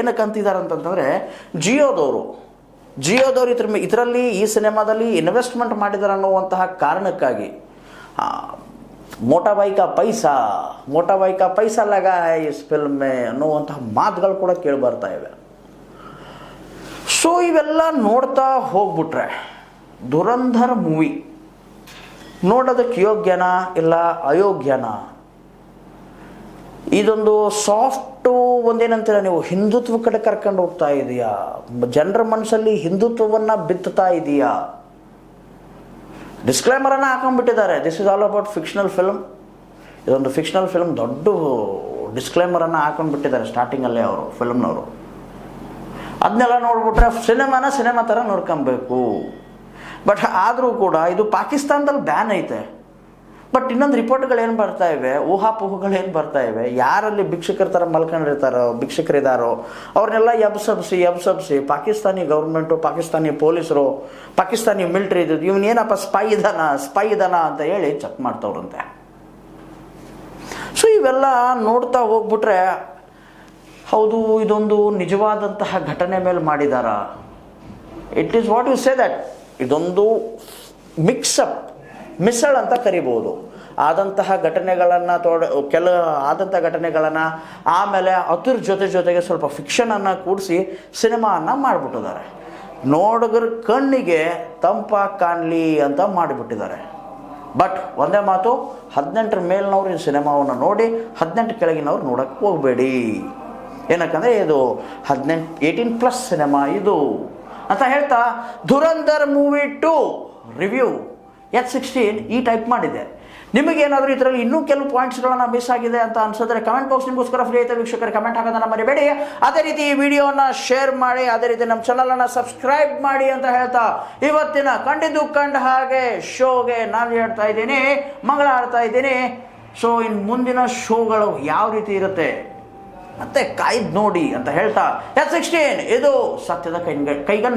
ಏನಕ್ಕೆ ಅಂತಿದ್ದಾರೆ ಅಂತಂತಂದರೆ ಜಿಯೋದವರು ಇದರಲ್ಲಿ ಈ ಸಿನಿಮಾದಲ್ಲಿ ಇನ್ವೆಸ್ಟ್ಮೆಂಟ್ ಮಾಡಿದ್ದಾರೆ ಅನ್ನುವಂತಹ ಕಾರಣಕ್ಕಾಗಿ ಮೋಟಾ ಬಾಯಿ ಕಾ ಪೈಸಾ ಲಗಾ ಹೈ ಇಸ್ ಫಿಲ್ಮ್ ಅನ್ನುವಂತಹ ಮಾತುಗಳು ಕೂಡ ಕೇಳಿ ಬರ್ತಾ ಇವೆ. ಸೊ ಇವೆಲ್ಲ ನೋಡ್ತಾ ಹೋಗ್ಬಿಟ್ರೆ ಧುರಂಧರ್ ಮೂವಿ ನೋಡೋದಕ್ಕೆ ಯೋಗ್ಯನಾ ಇಲ್ಲ ಅಯೋಗ್ಯನಾ? ಇದೊಂದು ಸಾಫ್ಟು ಒಂದೇನಂತೀರ ನೀವು, ಹಿಂದುತ್ವ ಕಡೆ ಕರ್ಕೊಂಡು ಹೋಗ್ತಾ ಇದೆಯಾ? ಜನರ ಮನಸ್ಸಲ್ಲಿ ಹಿಂದುತ್ವವನ್ನು ಬಿತ್ತುತ್ತಾ ಇದೆಯಾ? ಡಿಸ್ಕ್ಲೈಮರನ್ನು ಹಾಕೊಂಡ್ಬಿಟ್ಟಿದ್ದಾರೆ, this is all about fictional film. ಇದೊಂದು ಫಿಕ್ಷನಲ್ ಫಿಲ್ಮ್, ದೊಡ್ಡ ಡಿಸ್ಕ್ಲೈಮರನ್ನು ಹಾಕೊಂಡ್ಬಿಟ್ಟಿದ್ದಾರೆ ಸ್ಟಾರ್ಟಿಂಗಲ್ಲೇ ಅವರು ಫಿಲ್ಮ್ನವರು. ಅದನ್ನೆಲ್ಲ ನೋಡ್ಬಿಟ್ರೆ ಸಿನಿಮಾ ಥರ ನೋಡ್ಕೊಬೇಕು. ಬಟ್ ಆದರೂ ಕೂಡ ಇದು ಪಾಕಿಸ್ತಾನದಲ್ಲಿ ಬ್ಯಾನ್ ಐತೆ. ಬಟ್ ಇನ್ನೊಂದು ರಿಪೋರ್ಟ್ಗಳೇನು ಬರ್ತಾ ಇವೆ, ಊಹಾಪೋಹಗಳೇನು ಬರ್ತಾ ಇವೆ, ಯಾರಲ್ಲಿ ಭಿಕ್ಷುಕರ ಥರ ಭಿಕ್ಷುಕರಿದ್ದಾರೋ ಅವ್ರನ್ನೆಲ್ಲ ಎಬ್ಸಬ್ಸಿ ಪಾಕಿಸ್ತಾನಿ ಗೌರ್ಮೆಂಟು, ಪಾಕಿಸ್ತಾನಿ ಪೊಲೀಸರು, ಪಾಕಿಸ್ತಾನಿ ಮಿಲಿಟ್ರಿ ಇವನೇನಪ್ಪ ಸ್ಪೈ ಇದಾನ ಅಂತ ಹೇಳಿ ಚೆಕ್ ಮಾಡ್ತವ್ರಂತೆ. ಸೊ ಇವೆಲ್ಲ ನೋಡ್ತಾ ಹೋಗ್ಬಿಟ್ರೆ ಹೌದು, ಇದೊಂದು ನಿಜವಾದಂತಹ ಘಟನೆ ಮೇಲೆ ಮಾಡಿದಾರ. It is what you say that ಇದೊಂದು ಮಿಸಲ್ ಅಂತ ಕರಿಬೋದು. ಆದಂತಹ ಘಟನೆಗಳನ್ನು ಆದಂಥ ಘಟನೆಗಳನ್ನು ಆಮೇಲೆ ಅದ್ರ ಜೊತೆಗೆ ಸ್ವಲ್ಪ ಫಿಕ್ಷನನ್ನು ಕೂಡಿಸಿ ಸಿನಿಮಾವನ್ನು ಮಾಡಿಬಿಟ್ಟಿದ್ದಾರೆ. ನೋಡುಗರ ಕಣ್ಣಿಗೆ ತಂಪಾಗಿ ಕಾಣಲಿ ಅಂತ ಮಾಡಿಬಿಟ್ಟಿದ್ದಾರೆ. ಬಟ್ ಒಂದೇ ಮಾತು, 18 ಮೇಲಿನವ್ರು ಈ ಸಿನಿಮಾವನ್ನು ನೋಡಿ, 18 ಕೆಳಗಿನವ್ರು ನೋಡೋಕ್ಕೆ ಹೋಗಬೇಡಿ. ಏನಕ್ಕಂದರೆ ಇದು 18+ ಸಿನಿಮಾ ಇದು ಅಂತ ಹೇಳ್ತಾ ಧುರಂಧರ್ ಮೂವಿ 2 ರಿವ್ಯೂ H16 ಈ ಟೈಪ್ ಮಾಡಿದೆ. ನಿಮಗೇನಾದರೂ ಇದರಲ್ಲಿ ಇನ್ನೂ ಕೆಲವು ಪಾಯಿಂಟ್ಸ್ಗಳನ್ನು ಮಿಸ್ ಆಗಿದೆ ಅಂತ ಅನ್ಸಿದ್ರೆ ಕಮೆಂಟ್ ಬಾಕ್ಸ್ ನಿಮಗೋಸ್ಕರ ಫ್ರೀ ಐತೆ ವೀಕ್ಷಕರು, ಕಮೆಂಟ್ ಹಾಕೋದನ್ನು ಮರಿಬೇಡಿ. ಅದೇ ರೀತಿ ಈ ವಿಡಿಯೋನ ಶೇರ್ ಮಾಡಿ, ಅದೇ ರೀತಿ ನಮ್ಮ ಚಾನಲನ್ನು ಸಬ್ಸ್ಕ್ರೈಬ್ ಮಾಡಿ ಅಂತ ಹೇಳ್ತಾ ಇವತ್ತಿನ ಕಂಡ ಹಾಗೆ ಶೋಗೆ ನಾನು ಹೇಳ್ತಾ ಇದ್ದೀನಿ, ಮಂಗಳ ಆಡ್ತಾ ಇದ್ದೀನಿ. ಸೊ ಇನ್ನು ಮುಂದಿನ ಶೋಗಳು ಯಾವ ರೀತಿ ಇರುತ್ತೆ ಮತ್ತೆ ಕಾಯ್ದು ನೋಡಿ ಅಂತ ಹೇಳ್ತಾ H16 ಇದು ಸತ್ಯದ ಕೈಗನ್ನಡಿ.